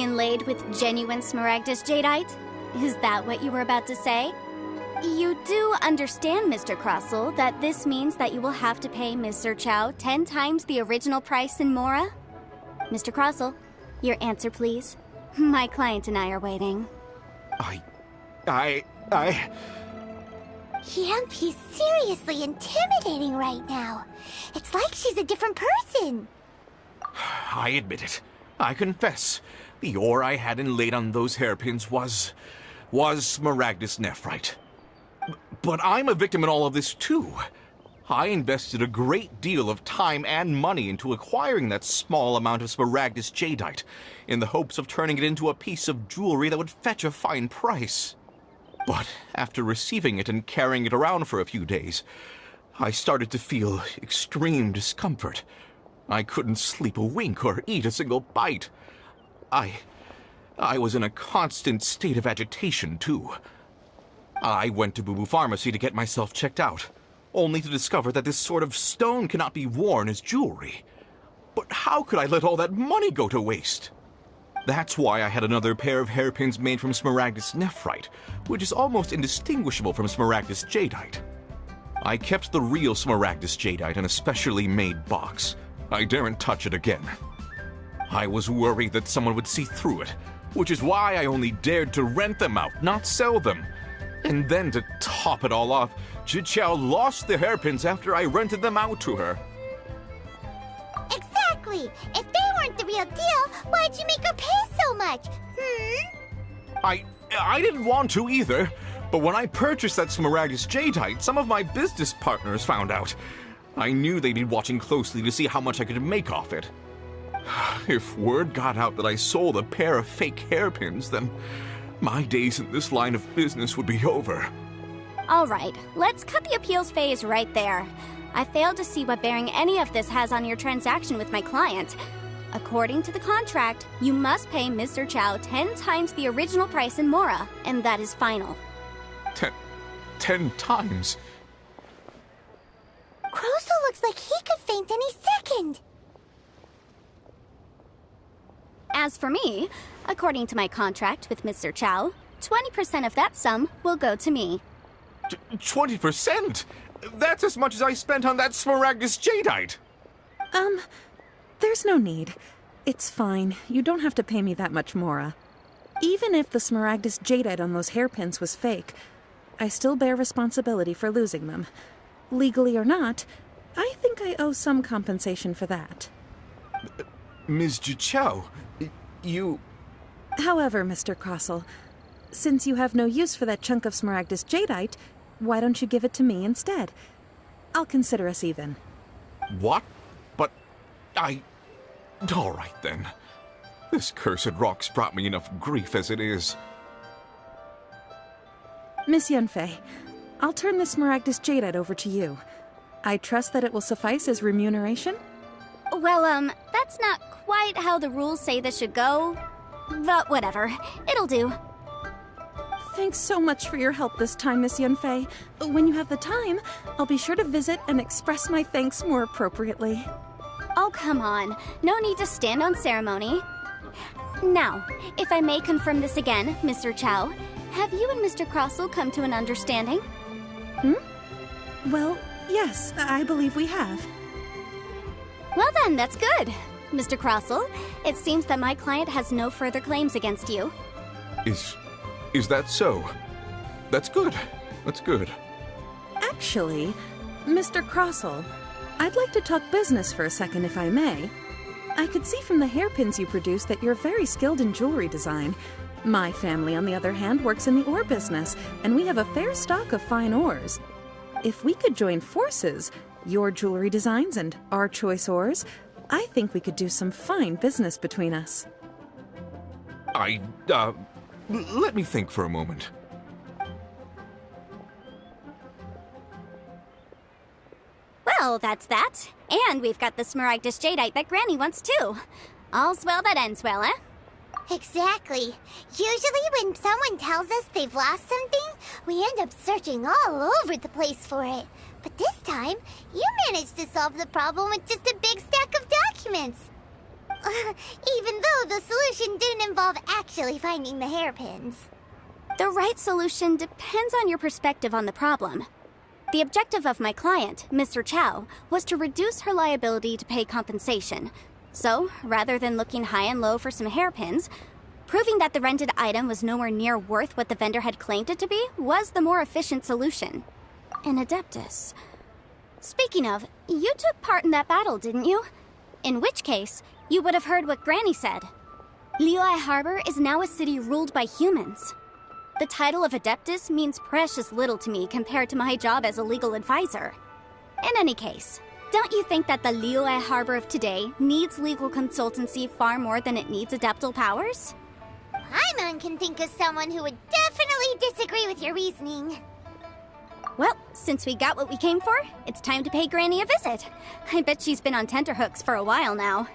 inlaid with genuine Smaragdus jadeite? Is that what you were about to say? You do understand, Mr. Crossell, that this means that you will have to pay Ms. Zerchow 10 times the original price in Mora? Mr. Crossell, your answer, please. My client and I are waiting. Yampy's seriously intimidating right now. It's like she's a different person. I admit it. I confess. The ore I had inlaid on those hairpins was Smaragdus nephrite. But I'm a victim in all of this, too. I invested a great deal of time and money into acquiring that small amount of Smaragdus jadeite, in the hopes of turning it into a piece of jewelry that would fetch a fine price. But after receiving it and carrying it around for a few days, I started to feel extreme discomfort. I couldn't sleep a wink or eat a single bite. I was in a constant state of agitation, too. I went to Boo Boo Pharmacy to get myself checked out, only to discover that this sort of stone cannot be worn as jewelry. But how could I let all that money go to waste? That's why I had another pair of hairpins made from Smaragdus nephrite, which is almost indistinguishable from Smaragdus jadeite. I kept the real Smaragdus jadeite in a specially made box. I daren't touch it again. I was worried that someone would see through it, which is why I only dared to rent them out, not sell them. And then to top it all off, Zhiqiao lost the hairpins after I rented them out to her. Exactly! If they weren't the real deal, why'd you make her pay so much? I didn't want to either, but when I purchased that Smaragdus jadeite, some of my business partners found out. I knew they'd be watching closely to see how much I could make off it. If word got out that I sold a pair of fake hairpins, then my days in this line of business would be over. All right, let's cut the appeals phase right there. I failed to see what bearing any of this has on your transaction with my client. According to the contract, you must pay Mr. Chow 10 times the original price in Mora, and that is final. 10 times? Crosel looks like he could faint any second. As for me, according to my contract with Mr. Chow, 20% of that sum will go to me. 20%? That's as much as I spent on that Smaragdus Jadeite! There's no need. It's fine. You don't have to pay me that much, Mora. Even if the Smaragdus Jadeite on those hairpins was fake, I still bear responsibility for losing them. Legally or not, I think I owe some compensation for that. Ms. Juqiao, you... However, Mr. Crosel, since you have no use for that chunk of Smaragdus Jadeite, why don't you give it to me instead? I'll consider us even. What? But all right, then. This cursed rock's brought me enough grief as it is. Miss Yunfei, I'll turn the Smaragdus Jadeite over to you. I trust that it will suffice as remuneration? Well, that's not quite how the rules say this should go. But whatever. It'll do. Thanks so much for your help this time, Miss Yunfei. When you have the time, I'll be sure to visit and express my thanks more appropriately. Oh, come on. No need to stand on ceremony. Now, if I may confirm this again, Mr. Chow, have you and Mr. Crosel come to an understanding? Well, yes, I believe we have. Well then, that's good. Mr. Crosel, it seems that my client has no further claims against you. Is that so? That's good. That's good. Actually, Mr. Crosel, I'd like to talk business for a second, if I may. I could see from the hairpins you produce that you're very skilled in jewelry design. My family, on the other hand, works in the ore business, and we have a fair stock of fine ores. If we could join forces, your jewelry designs and our choice ores, I think we could do some fine business between us. Let me think for a moment. Well, that's that. And we've got the Smaragdus Jadeite that Granny wants too. All's well that ends well, eh? Exactly. Usually when someone tells us they've lost something, we end up searching all over the place for it. But this time, you managed to solve the problem with just a big stack of documents. Even though the solution didn't involve actually finding the hairpins. The right solution depends on your perspective on the problem. The objective of my client, Mr. Chow, was to reduce her liability to pay compensation. So, rather than looking high and low for some hairpins, proving that the rented item was nowhere near worth what the vendor had claimed it to be was the more efficient solution. An Adeptus. Speaking of, you took part in that battle, didn't you? In which case, you would have heard what Granny said. Liyue Harbor is now a city ruled by humans. The title of Adeptus means precious little to me compared to my job as a legal advisor. In any case, don't you think that the Liyue Harbor of today needs legal consultancy far more than it needs adeptal powers? Paimon can think of someone who would definitely disagree with your reasoning. Well, since we got what we came for, it's time to pay Granny a visit. I bet she's been on tenterhooks for a while now.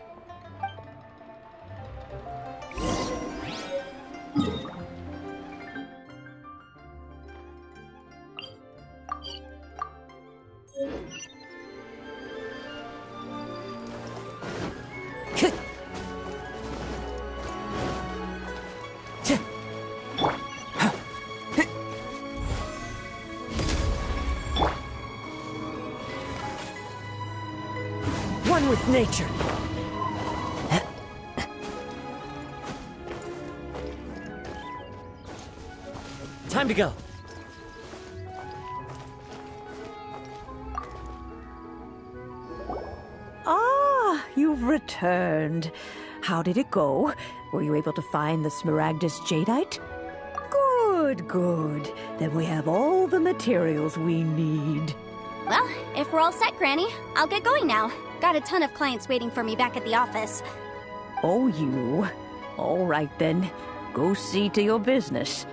One with nature. Time to go. Ah, you've returned. How did it go? Were you able to find the Smaragdus Jadeite? Good, good. Then we have all the materials we need. Well, if we're all set, Granny, I'll get going now. Got a ton of clients waiting for me back at the office. Oh, you. All right, then. Go see to your business.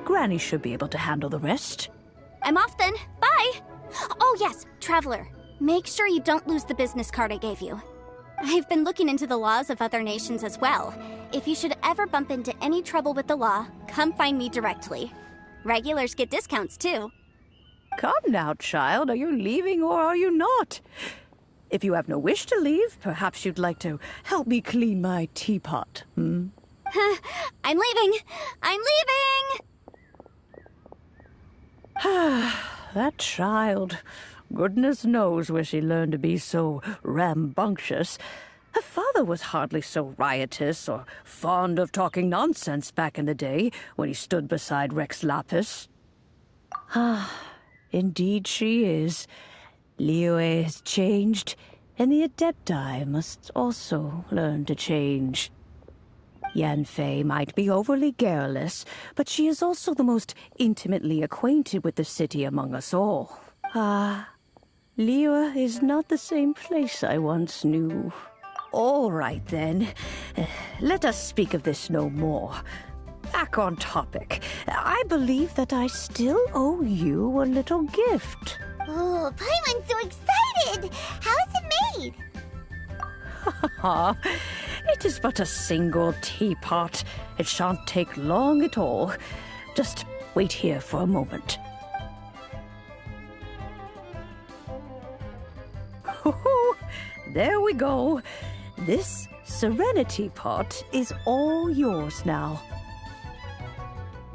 Granny should be able to handle the rest. I'm off then. Bye! Oh yes, Traveler. Make sure you don't lose the business card I gave you. I've been looking into the laws of other nations as well. If you should ever bump into any trouble with the law, come find me directly. Regulars get discounts, too. Come now, child. Are you leaving or are you not? If you have no wish to leave, perhaps you'd like to help me clean my teapot, hmm? I'm leaving! I'm leaving! That child. Goodness knows where she learned to be so rambunctious. Her father was hardly so riotous or fond of talking nonsense back in the day when he stood beside Rex Lapis. Indeed she is. Liyue has changed, and the Adepti must also learn to change. Yanfei might be overly garrulous, but she is also the most intimately acquainted with the city among us all. Liyue is not the same place I once knew. All right, then. Let us speak of this no more. Back on topic. I believe that I still owe you a little gift. Oh, Paimon's so excited! How is it made? It is but a single teapot. It shan't take long at all. Just wait here for a moment. There we go. This Serenity Pot is all yours now.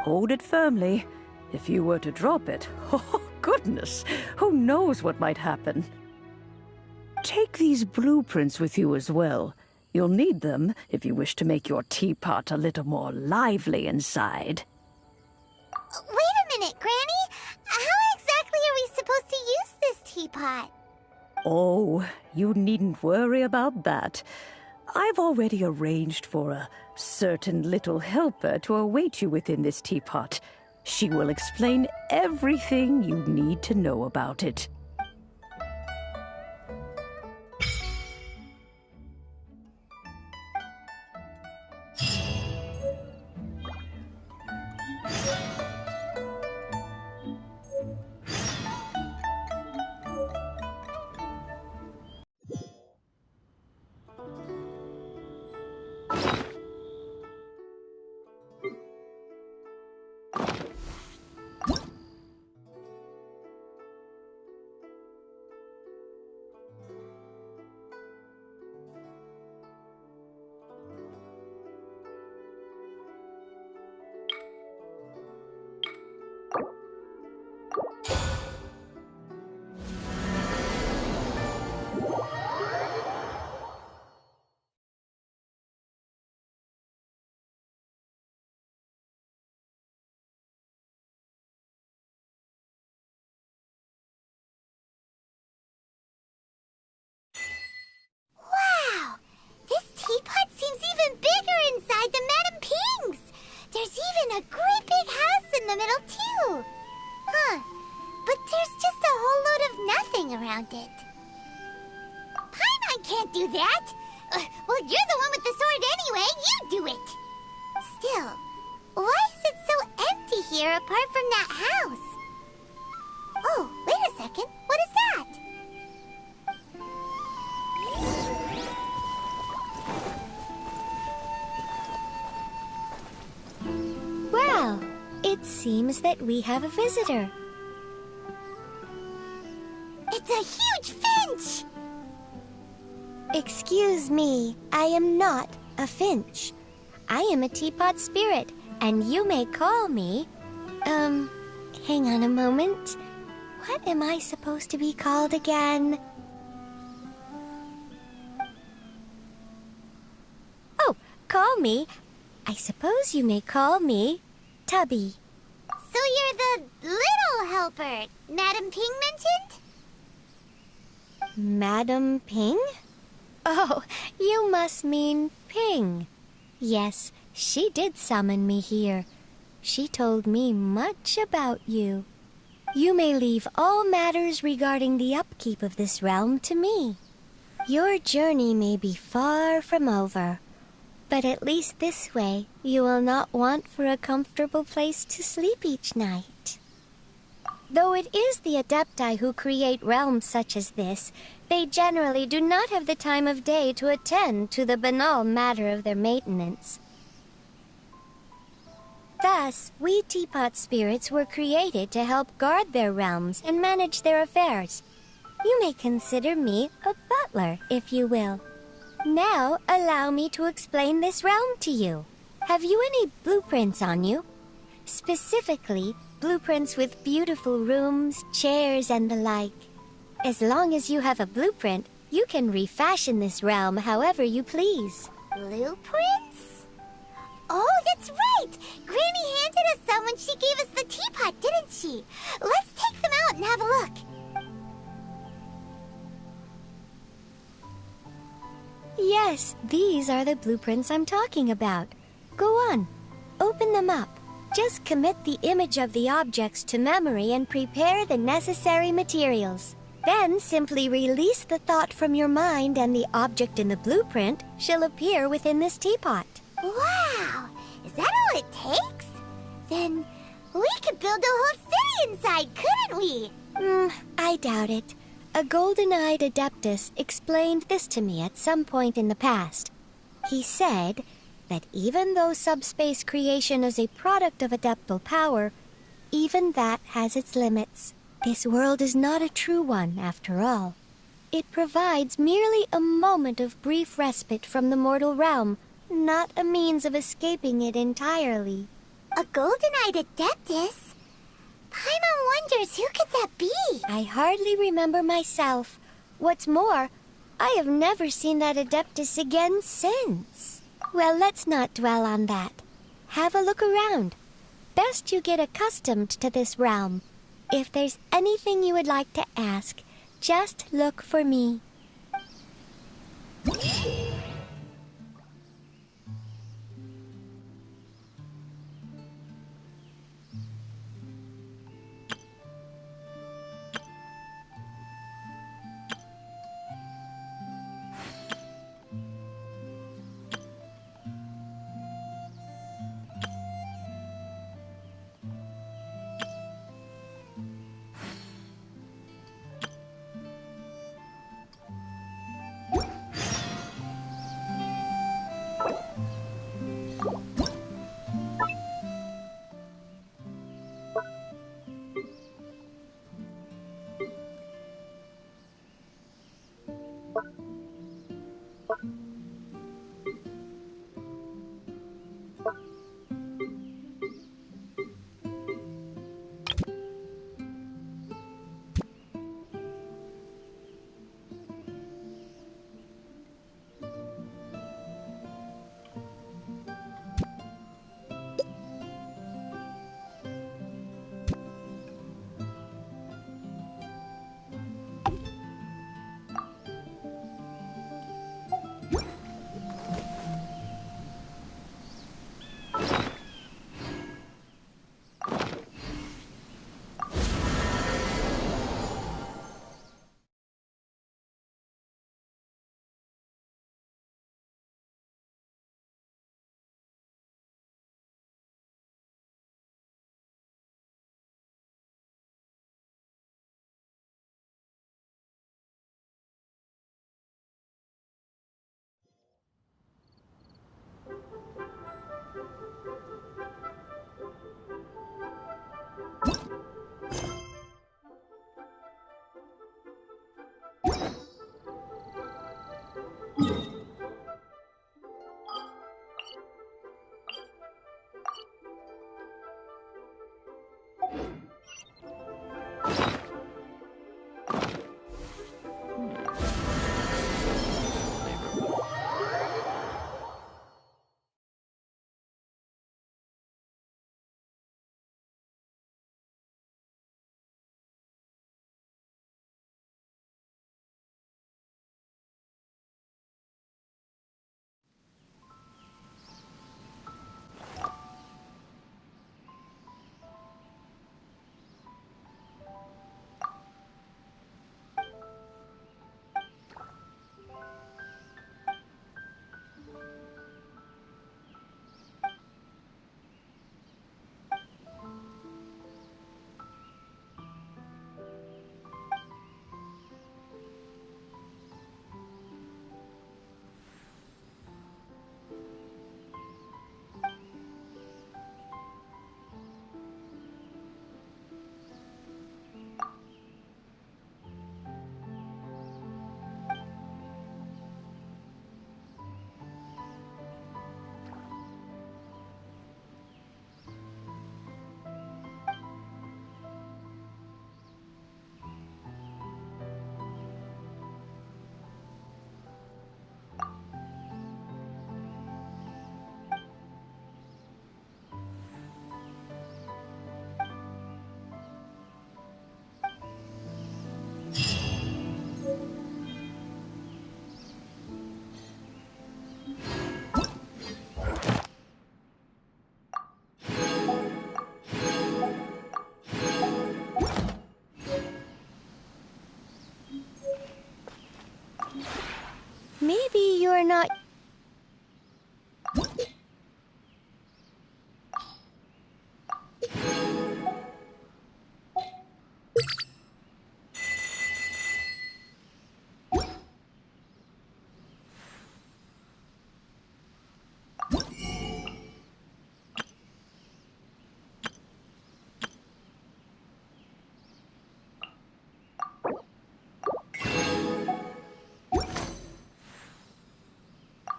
Hold it firmly. If you were to drop it, oh goodness, who knows what might happen. Take these blueprints with you as well. You'll need them if you wish to make your teapot a little more lively inside. Wait a minute, Granny! How exactly are we supposed to use this teapot? Oh, you needn't worry about that. I've already arranged for a certain little helper to await you within this teapot. She will explain everything you need to know about it. Wow! This teapot seems even bigger inside than Madame Ping's! There's even a great big house in the middle, too! Huh. But there's just a whole load of nothing around it. Paimon can't do that! Well, you're the one with the sword anyway! You do it! Still, why is it so empty here apart from that house? Oh, wait a second. What is that? Well, it seems that we have a visitor. It's a huge finch! Excuse me, I am not a finch. I am a teapot spirit, and you may call me... hang on a moment. What am I supposed to be called again? Oh, call me. I suppose you may call me Tubby. So you're the little helper Madame Ping mentioned? Madam Ping? Oh, you must mean Ping. Yes, she did summon me here. She told me much about you. You may leave all matters regarding the upkeep of this realm to me. Your journey may be far from over, but at least this way you will not want for a comfortable place to sleep each night. Though it is the Adepti who create realms such as this, They generally do not have the time of day to attend to the banal matter of their maintenance. Thus, we Teapot spirits were created to help guard their realms and manage their affairs. You may consider me a butler, if you will. Now, allow me to explain this realm to you. Have you any blueprints on you? Specifically, blueprints with beautiful rooms, chairs, and the like. As long as you have a blueprint, you can refashion this realm however you please. Blueprints? Oh, that's right! Granny handed us some when she gave us the teapot, didn't she? Let's take them out and have a look. Yes, these are the blueprints I'm talking about. Go on, open them up. Just commit the image of the objects to memory and prepare the necessary materials. Then simply release the thought from your mind and the object in the blueprint shall appear within this teapot. Wow! Is that all it takes? Then we could build a whole city inside, couldn't we? I doubt it. A golden-eyed adeptus explained this to me at some point in the past. He said that even though subspace creation is a product of adeptal power, even that has its limits. This world is not a true one, after all. It provides merely a moment of brief respite from the mortal realm, not a means of escaping it entirely. A golden-eyed adeptus? Paimon wonders who could that be? I hardly remember myself. What's more, I have never seen that adeptus again since. Well, let's not dwell on that. Have a look around. Best you get accustomed to this realm. If there's anything you would like to ask, just look for me.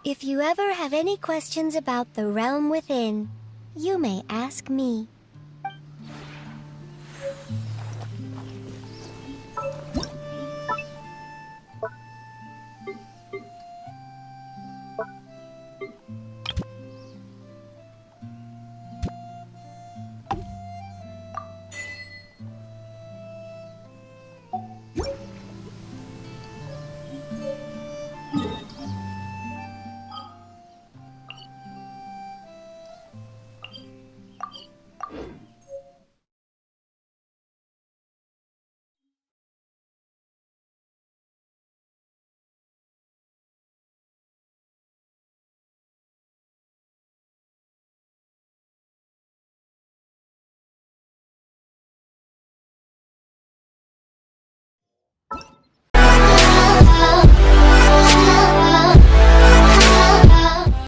If you ever have any questions about the realm within, you may ask me.